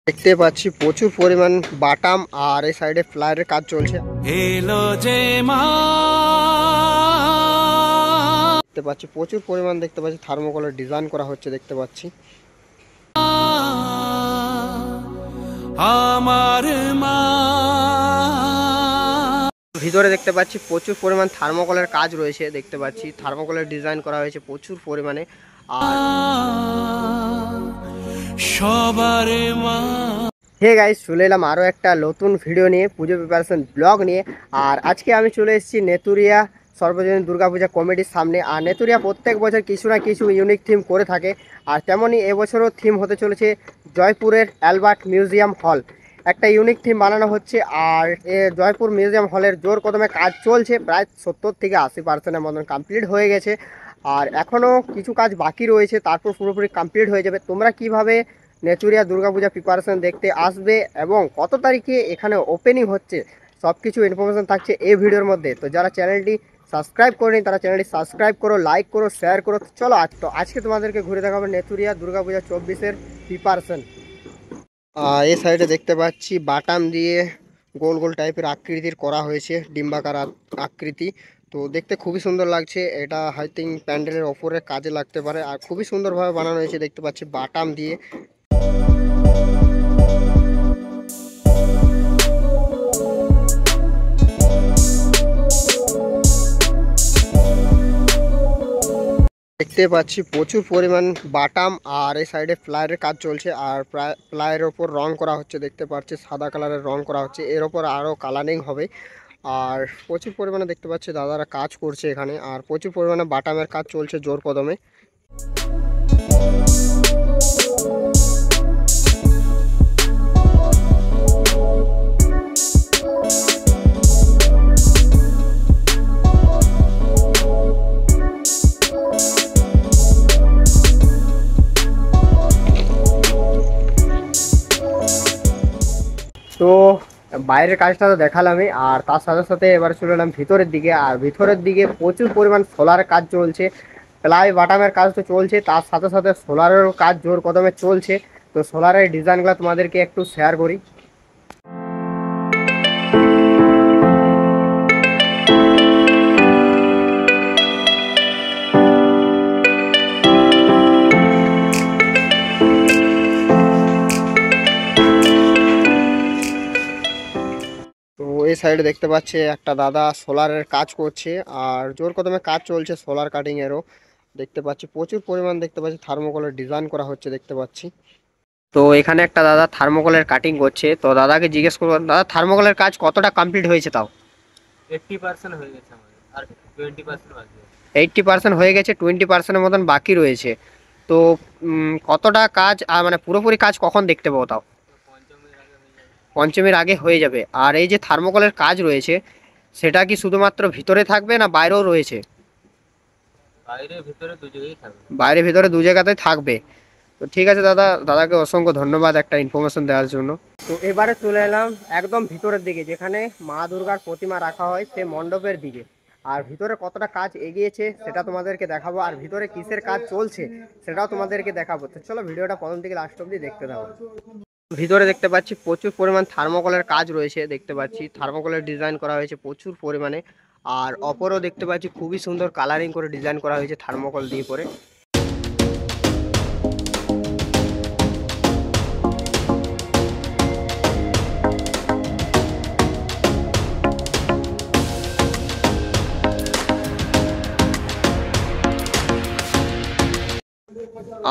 দেখতে পাচ্ছি প্রচুর পরিমাণ বাটাম আর এই সাইডে ফ্লায়ারের কাজ চলছে। দেখতে পাচ্ছি প্রচুর পরিমাণ দেখতে পাচ্ছি থার্মোকলের ডিজাইন করা হচ্ছে দেখতে পাচ্ছি। ভিতরে দেখতে পাচ্ছি প্রচুর পরিমাণ থার্মোকলের কাজ রয়েছে দেখতে পাচ্ছি, থার্মোকলের ডিজাইন করা হয়েছে প্রচুর পরিমাণে। আর হে গাইস, চলে এলাম আরও একটা নতুন ভিডিও নিয়ে, পুজো প্রিপারেশন ব্লগ নিয়ে। আর আজকে আমি চলে এসেছি নেতুরিয়া সর্বজনীন দুর্গাপূজা কমিটির সামনে। আর নেতুরিয়া প্রত্যেক বছর কিছু না কিছু ইউনিক থিম করে থাকে, আর তেমনই এবছরও থিম হতে চলেছে জয়পুরের অ্যালবার্ট মিউজিয়াম হল। একটা ইউনিক থিম বানানো হচ্ছে, আর জয়পুর মিউজিয়াম হলের জোর কদমে কাজ চলছে, প্রায় 70 থেকে 80% মতন কমপ্লিট হয়ে গেছে। আর এখনও কিছু কাজ বাকি রয়েছে, তারপর পুরোপুরি কমপ্লিট হয়ে যাবে। তোমরা কিভাবে নেতুরিয়া দুর্গাপূজা প্রিপারেশন দেখতে আসবে এবং কত তারিখে এখানে ওপেনিং হচ্ছে, সব কিছু ইনফরমেশন থাকছে এই ভিডিওর মধ্যে। তো যারা চ্যানেলটি সাবস্ক্রাইব করেনি তারা চ্যানেলটি সাবস্ক্রাইব করো, লাইক করো, শেয়ার করো। চলো আজকে তোমাদেরকে ঘুরে দেখাবো নেতুরিয়া দুর্গাপূজা 24-এর প্রিপারেশন। এই সাইডে দেখতে পাচ্ছি বাটাম দিয়ে গোল গোল টাইপের আকৃতির করা হয়েছে, ডিম্বাকার আকৃতি। তো দেখতে খুবই সুন্দর লাগছে। এটা আই থিঙ্ক প্যান্ডেলের ওপরে কাজে লাগতে পারে, আর খুবই সুন্দরভাবে বানানো হয়েছে দেখতে পাচ্ছি বাটাম দিয়ে। দেখতে পাচ্ছি প্রচুর পরিমাণ বাটাম আর এই সাইডে ফ্লায়ারের কাজ চলছে, আর ফ্লায়ারের ওপর রং করা হচ্ছে দেখতে পাচ্ছি, সাদা কালারের রং করা হচ্ছে, এর ওপর আরও কালারিং হবে। আর প্রচুর পরিমাণে দেখতে পাচ্ছি দাদারা কাজ করছে এখানে, আর প্রচুর পরিমাণে বাটামের কাজ চলছে জোর কদমে। তো বাইরের কাজটা তো দেখালামই, আর তার সাথে সাথে এবার চলে এলাম ভিতরের দিকে। আর ভিতরের দিকে প্রচুর পরিমাণ সোলারের কাজ চলছে, প্লাই বাটামের কাজ তো চলছে, তার সাথে সাথে সোলারেরও কাজ জোর কদমে চলছে। তো সোলারের ডিজাইনগুলো তোমাদেরকে একটু শেয়ার করি। এই সাইডে দেখতে পাচ্ছি একটা দাদা সোলারের কাজ করছে, আর জোর কদমে কাজ চলছে সোলার কাটিং এরও। দেখতে পাচ্ছি প্রচুর পরিমাণ দেখতে পাচ্ছি থার্মোকলের ডিজাইন করা হচ্ছে দেখতে পাচ্ছি। তো এখানে একটা দাদা থার্মোকলের কাটিং করছে, তো দাদাকে জিজ্ঞেস করবো দাদা থার্মোকলের কাজ কতটা কমপ্লিট হয়েছে? তাও 80% হয়ে গেছে আমাদের, আর 20% বাকি। 80% হয়ে গেছে, 20%-এর মতন বাকি রয়েছে। তো কতটা কাজ মানে পুরোপুরি কাজ কখন দেখতে পাবো? তাও পঞ্চমীর আগে হয়ে যাবে। আর এই যে থার্মোকলের কাজ রয়েছে সেটা কি শুধুমাত্র ভিতরে থাকবে না বাইরেও রয়েছে? বাইরে ভিতরে দু জায়গায় থাকবে। বাইরে ভিতরে দু জায়গাতেই থাকবে। তো ঠিক আছে দাদাকে অসংখ্য ধন্যবাদ একটা ইনফরমেশন দেওয়ার জন্য। তো এবারে চলে এলাম একদম ভিতরের দিকে, যেখানে মা দুর্গার প্রতিমা রাখা হয় সে মণ্ডপের দিকে। আর ভিতরে কতটা কাজ এগিয়েছে সেটা তোমাদেরকে দেখাবো, আর ভিতরে কিসের কাজ চলছে সেটাও তোমাদেরকে দেখাবো। তো চলো ভিডিওটা প্রথম থেকে লাস্ট অবধি দেখতে থাকো। ভিতরে দেখতে পাচ্ছি প্রচুর পরিমাণ থার্মোকলের কাজ রয়েছে দেখতে পাচ্ছি, থার্মোকলের ডিজাইন করা হয়েছে প্রচুর পরিমাণে। আর অপরও দেখতে পাচ্ছি খুবই সুন্দর কালারিং করে ডিজাইন করা হয়েছে থার্মোকল দিয়ে পরে।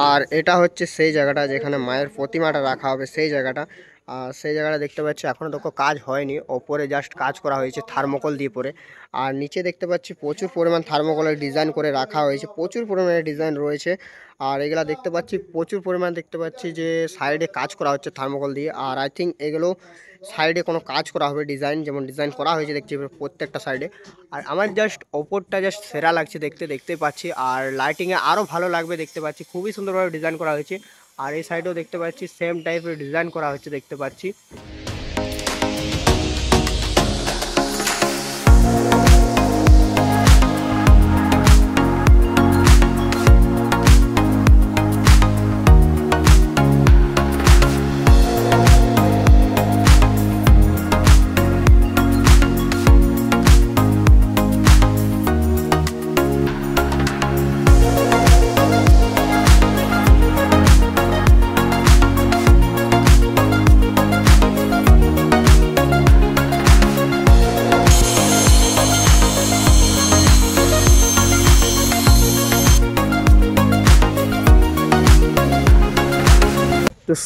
আর এটা হচ্ছে সেই জায়গাটা যেখানে মায়ের প্রতিমাটা রাখা হবে, সেই জায়গাটা। আর সেই জায়গাটা দেখতে পাচ্ছি এখনও তো কাজ হয়নি, ওপরে জাস্ট কাজ করা হয়েছে থার্মোকল দিয়ে পরে। আর নিচে দেখতে পাচ্ছি প্রচুর পরিমাণ থার্মোকলের ডিজাইন করে রাখা হয়েছে, প্রচুর পরিমাণে ডিজাইন রয়েছে। আর এগুলা দেখতে পাচ্ছি প্রচুর পরিমাণ দেখতে পাচ্ছি যে সাইডে কাজ করা হচ্ছে থার্মোকল দিয়ে। আর আই থিঙ্ক এগুলো সাইডে কোনো কাজ করা হবে, ডিজাইন যেমন ডিজাইন করা হয়েছে দেখছি প্রত্যেকটা সাইডে। আর আমার জাস্ট ওপরটা জাস্ট সেরা লাগছে দেখতে পাচ্ছি, আর লাইটিংয়ে আরও ভালো লাগবে দেখতে পাচ্ছি, খুবই সুন্দরভাবে ডিজাইন করা হয়েছে। আর এই সাইডেও দেখতে পাচ্ছি সেম টাইপের ডিজাইন করা হচ্ছে দেখতে পাচ্ছি।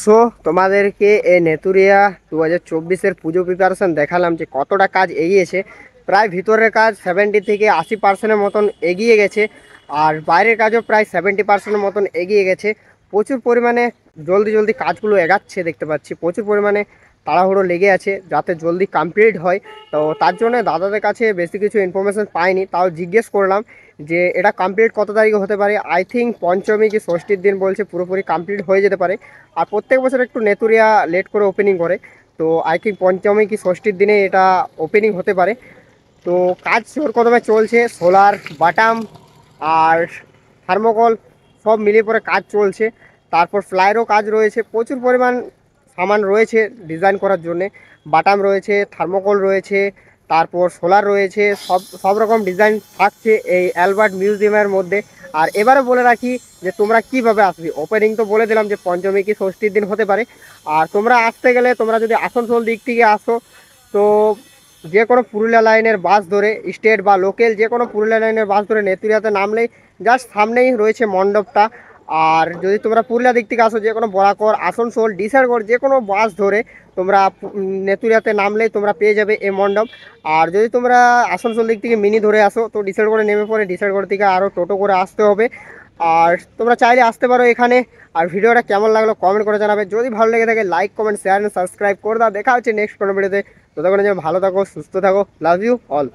সো তোমাদেরকে এই নেতুরিয়া 2024-এর পুজো প্রিপারেশন দেখালাম যে কতটা কাজ এগিয়েছে। প্রায় ভিতরের কাজ 70 থেকে 80% মতন এগিয়ে গেছে, আর বাইরের কাজও প্রায় 70% মতন এগিয়ে গেছে। প্রচুর পরিমাণে জলদি জলদি কাজগুলো এগাচ্ছে দেখতে পাচ্ছি, প্রচুর পরিমাণে তাড়াহুড়ো লেগে আছে যাতে জলদি কমপ্লিট হয়। তো তার জন্য দাদাদের কাছে বেশি কিছু ইনফরমেশন পাইনি, তাও জিজ্ঞেস করলাম যে এটা কমপ্লিট কত তারিখে হতে পারে। আই থিঙ্ক পঞ্চমী কি ষষ্ঠীর দিন বলছে পুরোপুরি কমপ্লিট হয়ে যেতে পারে। আর প্রত্যেক বছর একটু নেতুরিয়া লেট করে ওপেনিং করে, তো আই থিঙ্ক পঞ্চমী কি ষষ্ঠীর দিনে এটা ওপেনিং হতে পারে। তো কাজ জোর কদমে চলছে, সোলার বাটাম আর থার্মোকল সব মিলিয়ে পরে কাজ চলছে। তারপর ফ্লাইয়েরও কাজ রয়েছে, প্রচুর পরিমাণ সামান রয়েছে ডিজাইন করার জন্যে। বাটাম রয়েছে, থার্মোকল রয়েছে, তারপর সোলার রয়েছে, সব সব রকম ডিজাইন থাকছে এই অ্যালবার্ট মিউজিয়ামের মধ্যে। আর এবারে বলে রাখি যে তোমরা কিভাবে আসবে, ওপেনিং তো বলে দিলাম যে পঞ্চমী কি ষষ্ঠীর দিন হতে পারে। আর তোমরা আসতে গেলে তোমরা যদি আসানসোল দিক থেকে আসো তো যে কোনো পুরুলিয়া লাইনের বাস ধরে, স্টেট বা লোকাল যে কোনো পুরুলিয়া লাইনের বাস ধরে নেতুরিয়াতে নামলেই জাস্ট সামনেই রয়েছে মণ্ডপটা। আর যদি তোমরা পুরুলিয়া দিক থেকে আসো যে কোনো বরাকর, আসানসোল, ডিসারগড় যে কোনো বাস ধরে তোমরা নেতুরিয়াতে নামলেই তোমরা পেয়ে যাবে এই মণ্ডপ। আর যদি তোমরা আসানসোল দিক থেকে মিনি ধরে আসো তো ডিসারগড়ে নেমে পড়ে ডিসারগড় থেকে আরও টোটো করে আসতে হবে। আর তোমরা চাইলে আসতে পারো এখানে। আর ভিডিওটা কেমন লাগলো কমেন্ট করে জানাবে, যদি ভালো লেগে থাকে লাইক কমেন্ট শেয়ার সাবস্ক্রাইব করে দাও। দেখা হচ্ছে নেক্সট কোনো ভিডিওতে। ততক্ষণে যেন ভালো থাকো, সুস্থ থাকো, লাভ ইউ অল।